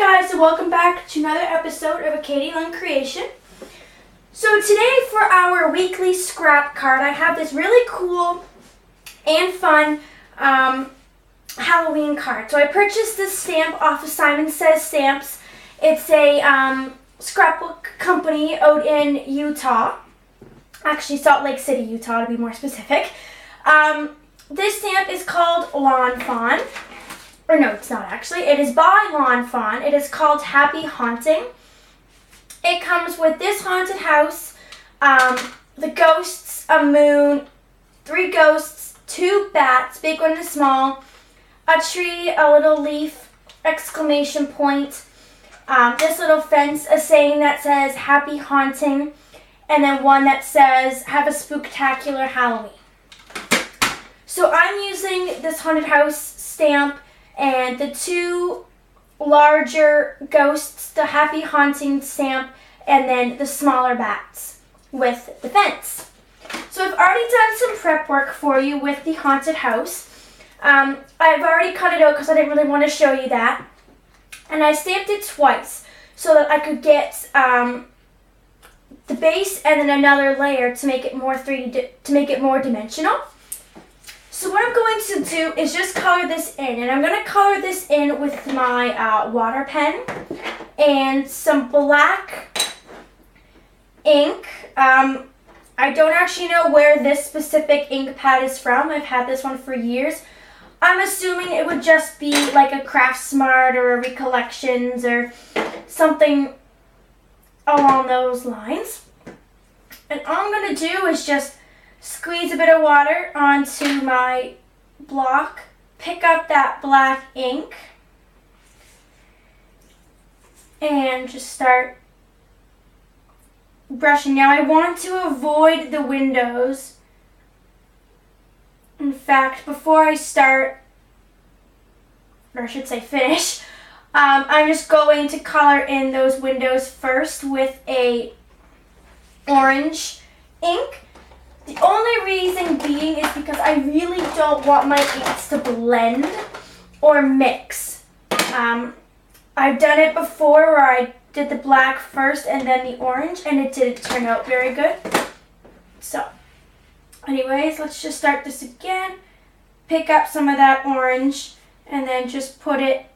guys, and welcome back to another episode of a Katie Lund creation. So today for our weekly scrap card, I have this really cool and fun Halloween card. So I purchased this stamp off of Simon Says Stamps. It's a scrapbook company out in Utah. Actually, Salt Lake City, Utah to be more specific. This stamp is called Lawn Fawn. Or no, it's not actually. It is by Lawn Fawn. It is called Happy Haunting. It comes with this haunted house, the ghosts, a moon, 3 ghosts, 2 bats, big one and small, a tree, a little leaf, exclamation point, this little fence, a saying that says Happy Haunting, and then one that says Have a Spooktacular Halloween. So I'm using this haunted house stamp and the 2 larger ghosts, the Happy Haunting stamp, and then the smaller bats with the fence. So I've already done some prep work for you with the haunted house. I've already cut it out because I didn't really want to show you that. And I stamped it twice so that I could get the base and then another layer to make it more 3D, to make it more dimensional. So what I'm going to do is just color this in, and I'm going to color this in with my water pen and some black ink. I don't actually know where this specific ink pad is from. I've had this one for years. I'm assuming it would just be like a Craftsmart or a Recollections or something along those lines. And all I'm going to do is just squeeze a bit of water onto my block, pick up that black ink, and just start brushing. Now I want to avoid the windows. In fact, before I start, or I should say finish, I'm just going to color in those windows first with a orange ink. The only reason being is because I really don't want my inks to blend or mix. I've done it before where I did the black first and then the orange, and it didn't turn out very good. So, anyways, let's just start this again. Pick up some of that orange and then just put it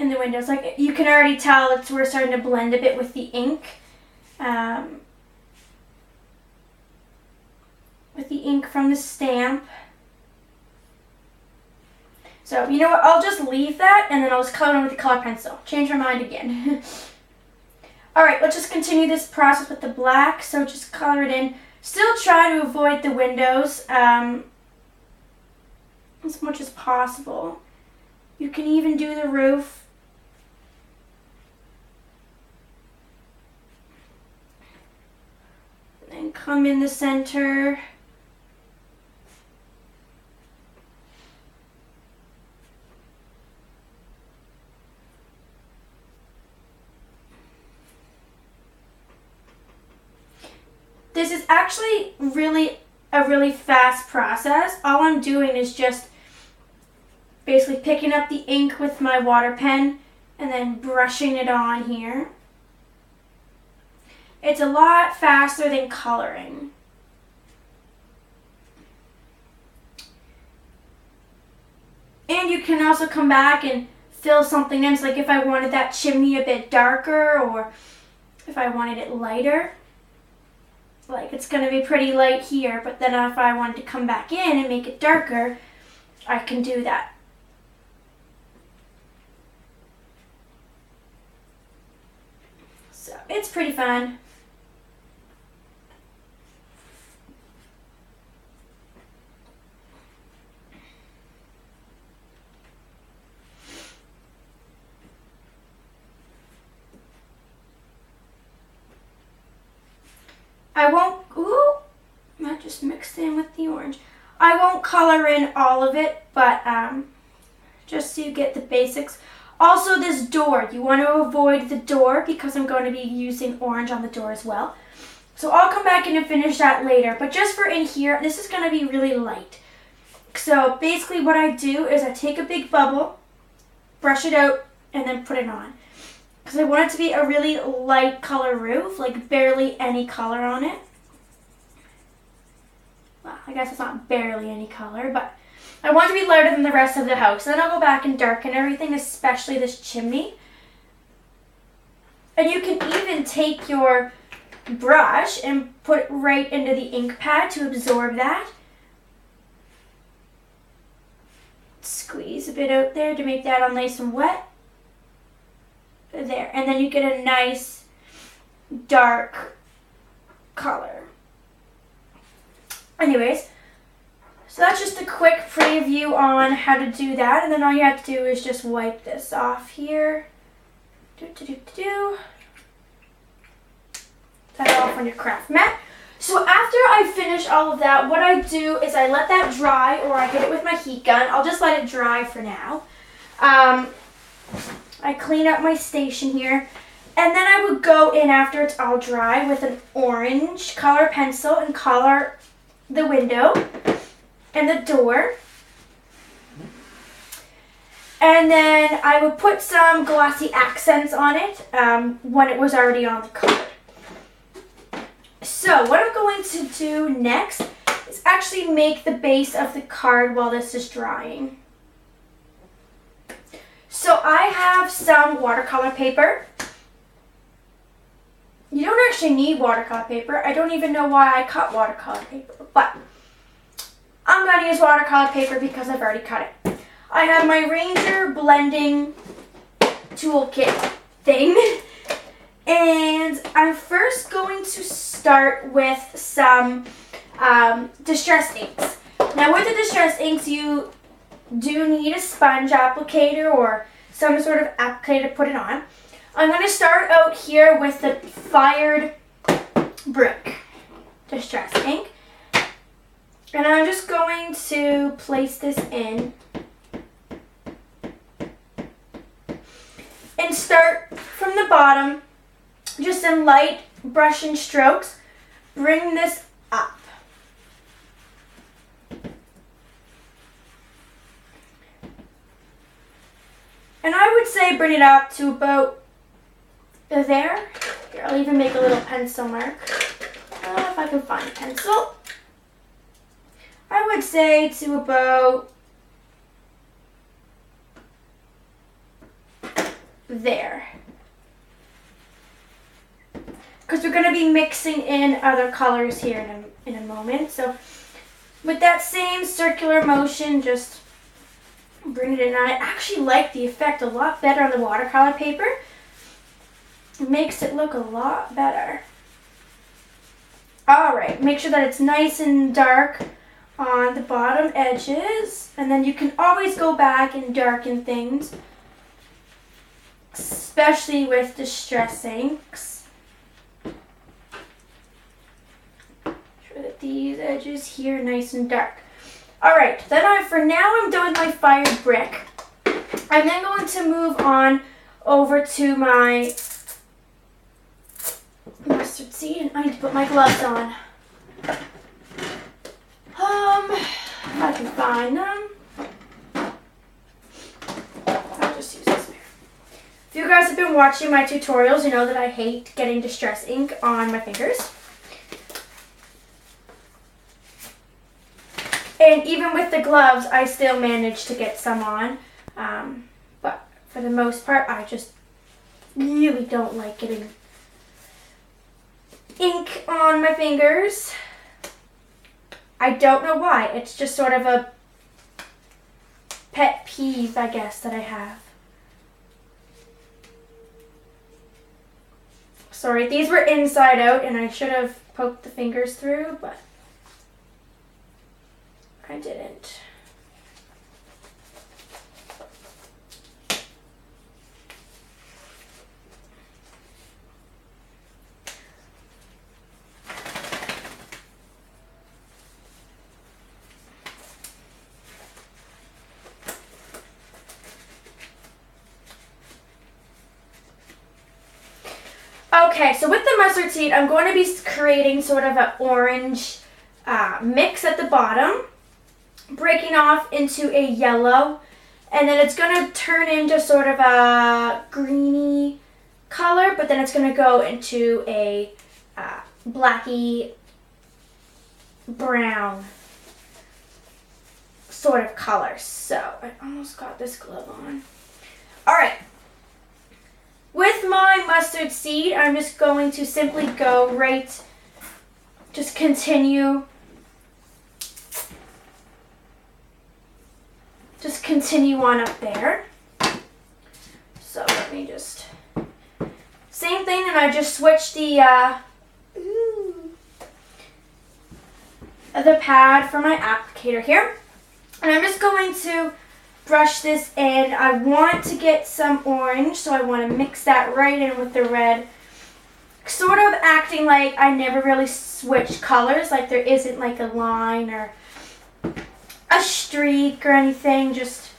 in the windows. Like, you can already tell we're starting to blend a bit with the ink. With the ink from the stamp. So, you know what, I'll just leave that and then I'll just color in with the color pencil. Change my mind again. Alright, let's just continue this process with the black. So just color it in. Still try to avoid the windows as much as possible. You can even do the roof. And then come in the center. This is actually a really fast process. All I'm doing is just basically picking up the ink with my water pen and then brushing it on here. It's a lot faster than coloring. And you can also come back and fill something in. So like if I wanted that chimney a bit darker or if I wanted it lighter. Like it's going to be pretty light here, but then if I wanted to come back in and make it darker, I can do that. So it's pretty fun. That just mixed in with the orange. I won't color in all of it, but just so you get the basics. Also this door, you want to avoid the door because I'm going to be using orange on the door as well. So I'll come back in and finish that later, but just for in here, this is going to be really light. So basically what I do is I take a big bubble, brush it out and then put it on. Because I want it to be a really light color roof, like barely any color on it. Well, I guess it's not barely any color, but I want it to be lighter than the rest of the house. Then I'll go back and darken everything, especially this chimney. And you can even take your brush and put it right into the ink pad to absorb that. Squeeze a bit out there to make that all nice and wet. There, and then you get a nice dark color. Anyways, so that's just a quick preview on how to do that, and then all you have to do is just wipe this off here. That off on your craft mat. So after I finish all of that, what I do is I let that dry, or I hit it with my heat gun. I'll just let it dry for now. I clean up my station here, and then I would go in after it's all dry with an orange color pencil and color the window and the door. And then I would put some glossy accents on it when it was already on the card. So what I'm going to do next is actually make the base of the card while this is drying. So I have some watercolor paper. You don't actually need watercolor paper. I don't even know why I cut watercolor paper, but I'm going to use watercolor paper because I've already cut it. I have my Ranger blending toolkit thing, and I'm first going to start with some distress inks. Now with the distress inks, you do need a sponge applicator or some sort of applicator to put it on. I'm going to start out here with the Fired Brick distress ink, and I'm just going to place this in and start from the bottom, just in light brushing strokes. Bring this up. And I would say bring it up to about there. Here, I'll even make a little pencil mark. If I can find a pencil. I would say to about there. Because we're going to be mixing in other colors here in a moment. So with that same circular motion, just bring it in. I actually like the effect a lot better on the watercolor paper. It makes it look a lot better. Alright, make sure that it's nice and dark on the bottom edges. And then you can always go back and darken things, especially with distress inks. Make sure that these edges here are nice and dark. Alright, then for now I'm done with my Fired Brick. I'm then going to move on over to my mustard seed, and I need to put my gloves on. If I can find them. I'll just use this here. If you guys have been watching my tutorials, you know that I hate getting distress ink on my fingers. And even with the gloves, I still manage to get some on. But for the most part, I just really don't like getting ink on my fingers. I don't know why. It's just sort of a pet peeve, I guess, that I have. Sorry, these were inside out and I should have poked the fingers through, but I didn't. Okay, so with the mustard seed, I'm going to be creating sort of an orange mix at the bottom, breaking off into a yellow And then it's going to turn into sort of a greeny color, but then it's going to go into a blacky brown sort of color. So I almost got this glove on. All right. With my mustard seed, I'm just going to simply go right, just continue on up there. So let me just, same thing, and I just switched the pad for my applicator here. And I'm just going to brush this in. I want to get some orange, so I want to mix that right in with the red. Sort of acting like I never really switched colors, like there isn't like a line or a streak or anything. Just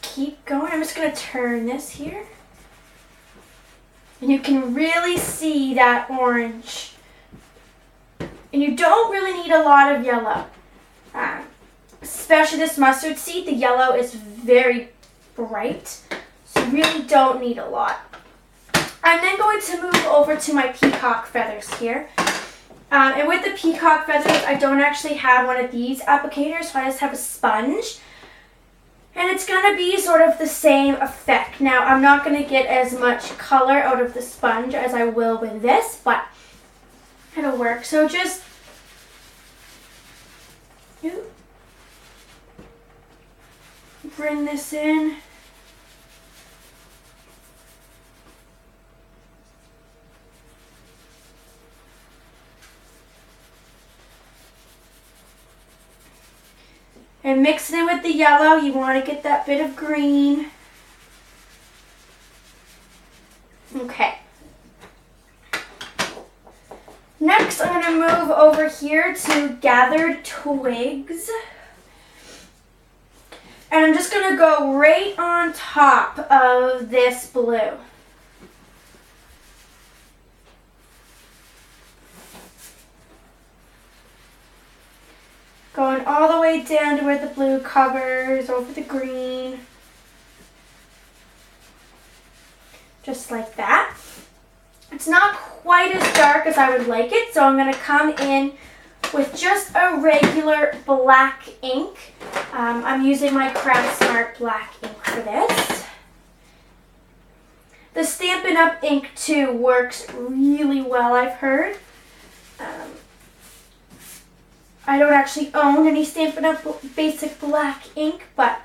keep going. I'm just going to turn this here. And you can really see that orange. And you don't really need a lot of yellow. Especially this mustard seed, the yellow is very bright. So you really don't need a lot. I'm then going to move over to my peacock feathers here. And with the peacock feathers, I don't actually have one of these applicators, so I just have a sponge. And it's going to be sort of the same effect. Now, I'm not going to get as much color out of the sponge as I will with this, but it'll work. So just bring this in. And mix it in with the yellow. You want to get that bit of green. Okay. Next, I'm going to move over here to gathered twigs. And I'm just going to go right on top of this blue. Going all the way down to where the blue covers, over the green. Just like that. It's not quite as dark as I would like it, so I'm going to come in with just a regular black ink. I'm using my Craft Smart black ink for this. The Stampin' Up! Ink too works really well, I've heard. I don't actually own any Stampin' Up! Basic black ink, but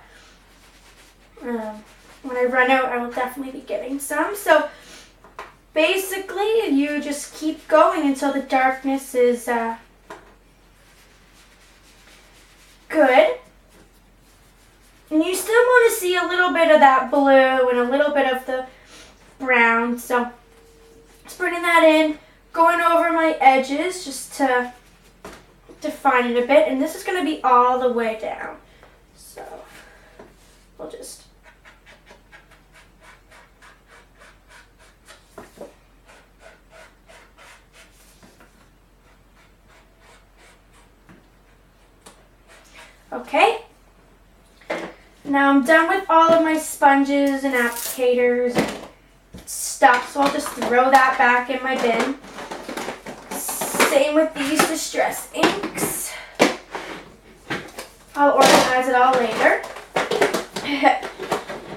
when I run out, I will definitely be getting some. So basically, you just keep going until the darkness is good. And you still want to see a little bit of that blue and a little bit of the brown. So just bringing that in, going over my edges just to define it a bit. And this is going to be all the way down. So we'll just... Okay, now I'm done with all of my sponges and applicators and stuff, so I'll just throw that back in my bin. Same with these Distress inks. I'll organize it all later.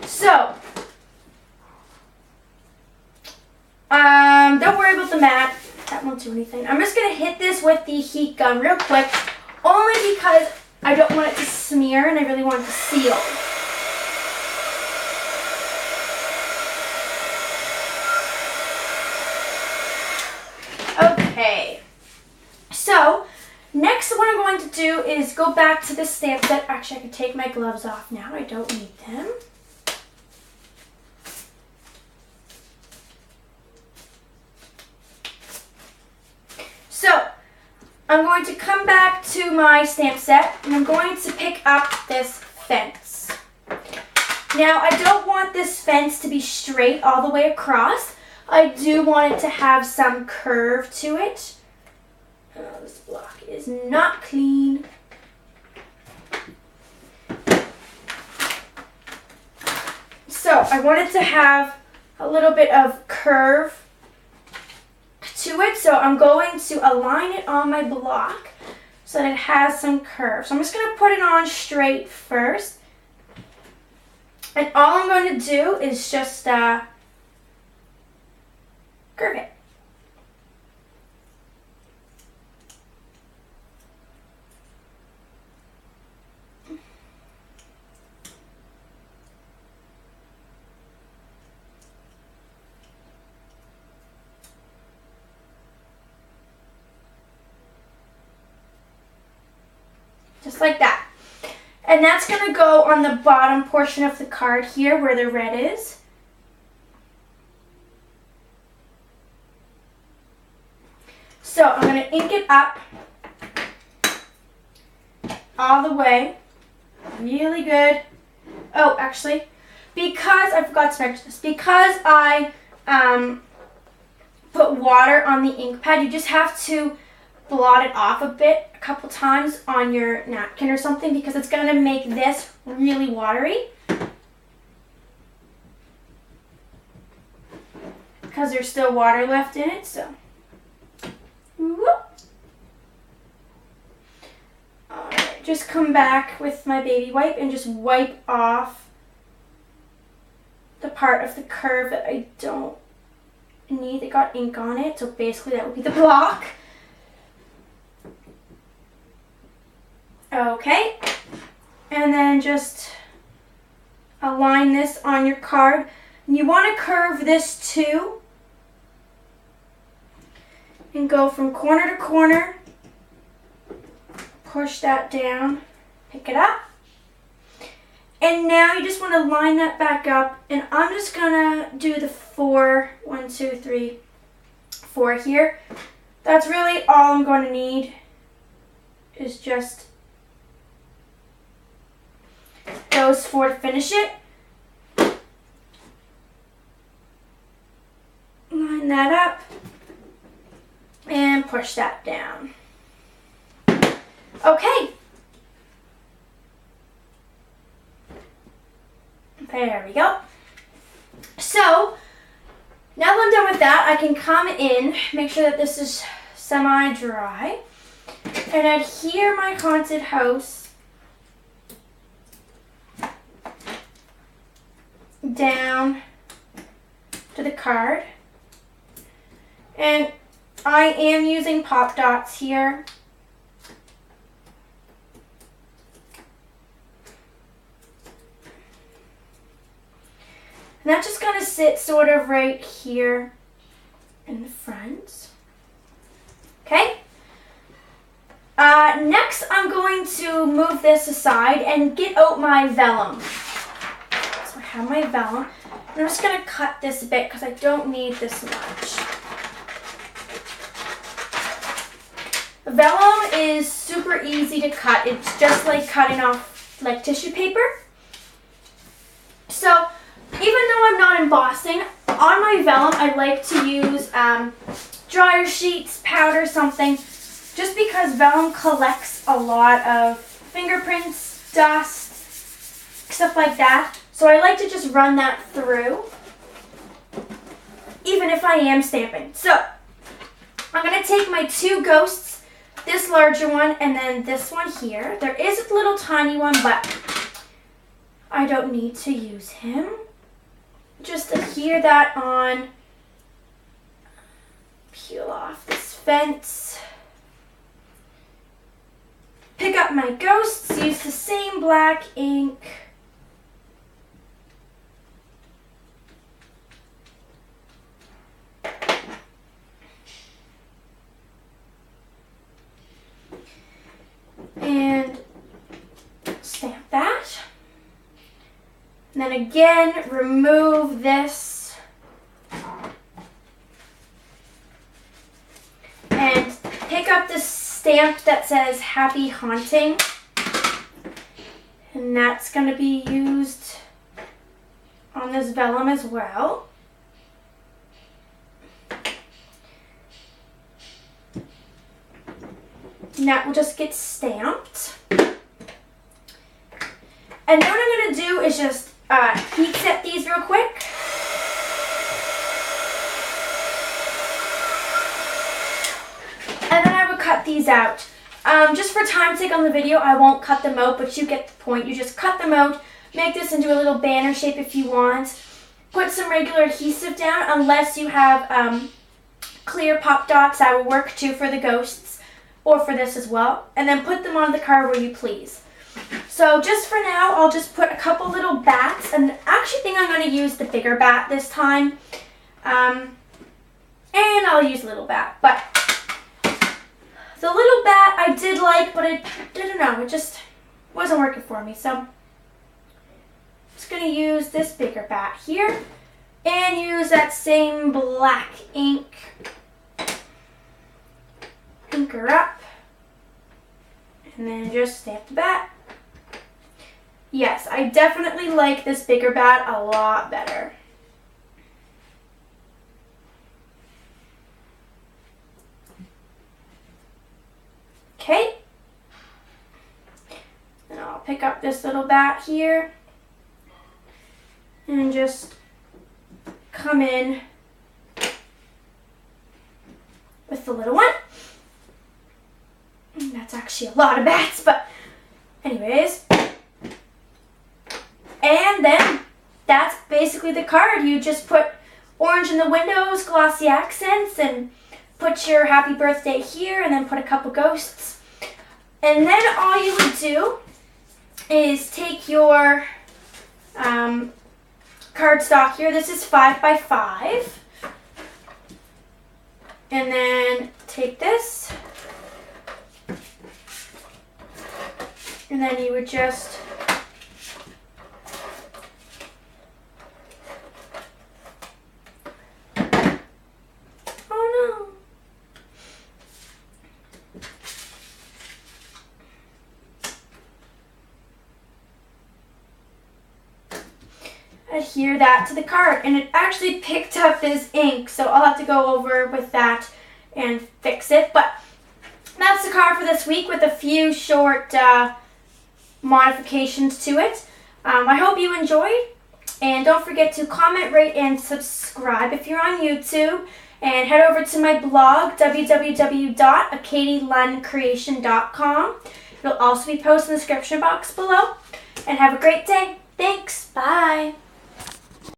So, don't worry about the mat. That won't do anything. I'm just going to hit this with the heat gun real quick, only because I don't want it to smear and I really want it to seal. Okay, so next what I'm going to do is go back to the stamp set. Actually, I can take my gloves off now. I don't need them. So I'm going to come back to my stamp set and I'm going to pick up this fence. Now, I don't want this fence to be straight all the way across. I do want it to have some curve to it. Oh, this block is not clean. I wanted to have a little bit of curve to it, so I'm going to align it on my block so that it has some curve. So I'm just going to put it on straight first. And all I'm going to do is just curve it. Just like that. And that's going to go on the bottom portion of the card here where the red is. So I'm going to ink it up all the way. Really good. Oh, actually, because I forgot to mention this, because I put water on the ink pad, you just have to blot it off a bit, a couple times on your napkin or something, because it's going to make this really watery. Because there's still water left in it, so. Whoop. Alright, just come back with my baby wipe and just wipe off the part of the curve that I don't need that got ink on it. So basically that would be the block. Okay, and then just align this on your card. And you want to curve this too and go from corner to corner. Push that down, pick it up. And now you just want to line that back up, and I'm just gonna do the 4, 1, 2, 3, 4 here. That's really all I'm going to need, is just those 4 to finish it. Line that up and push that down. Okay. There we go. So now that I'm done with that, I can come in, make sure that this is semi-dry, and adhere my haunted house down to the card. And I am using pop dots here. And that's just going to sit sort of right here in the front. Okay. Next, I'm going to move this aside and get out my vellum. So I have my vellum. And I'm just going to cut this a bit because I don't need this much. Vellum is super easy to cut. It's just like cutting off like tissue paper. So even though I'm not embossing, on my vellum I like to use dryer sheets, powder, something, just because vellum collects a lot of fingerprints, dust, stuff like that. So I like to just run that through, even if I am stamping. So I'm going to take my 2 ghosts, this larger one and then this one here. There is a little tiny one, but I don't need to use him. Just adhere that on, peel off this fence, pick up my ghosts, use the same black ink, and stamp that. And then again, remove this and pick up the stamp that says Happy Haunting, and that's going to be used on this vellum as well. And that will just get stamped. And then what I'm going to do is just heat set these real quick. And then I would cut these out. Just for time's sake on the video, I won't cut them out, but you get the point. You just cut them out, make this into a little banner shape if you want. Put some regular adhesive down, unless you have clear pop dots. That will work too for the ghosts, or for this as well. And then put them on the card where you please. So just for now, I'll just put a couple little bats, and I actually think I'm going to use the bigger bat this time. And I'll use a little bat, but the little bat I did like, but I don't know, it just wasn't working for me. So I'm just going to use this bigger bat here and use that same black ink. Ink her up. And then just stamp the bat. Yes, I definitely like this bigger bat a lot better. Okay, and I'll pick up this little bat here and just come in with the little one. And that's actually a lot of bats, but anyways. And then that's basically the card. You just put orange in the windows, glossy accents, and put your happy birthday here, and then put a couple ghosts. And then all you would do is take your cardstock here. This is 5x5. And then take this. And then you would just adhere that to the card, and it actually picked up this ink, so I'll have to go over with that and fix it. But that's the card for this week with a few short modifications to it. I hope you enjoyed, and don't forget to comment, rate, and subscribe if you're on YouTube, and head over to my blog www.akadielundcreation.com. It'll also be posted in the description box below, and have a great day. Thanks. Bye.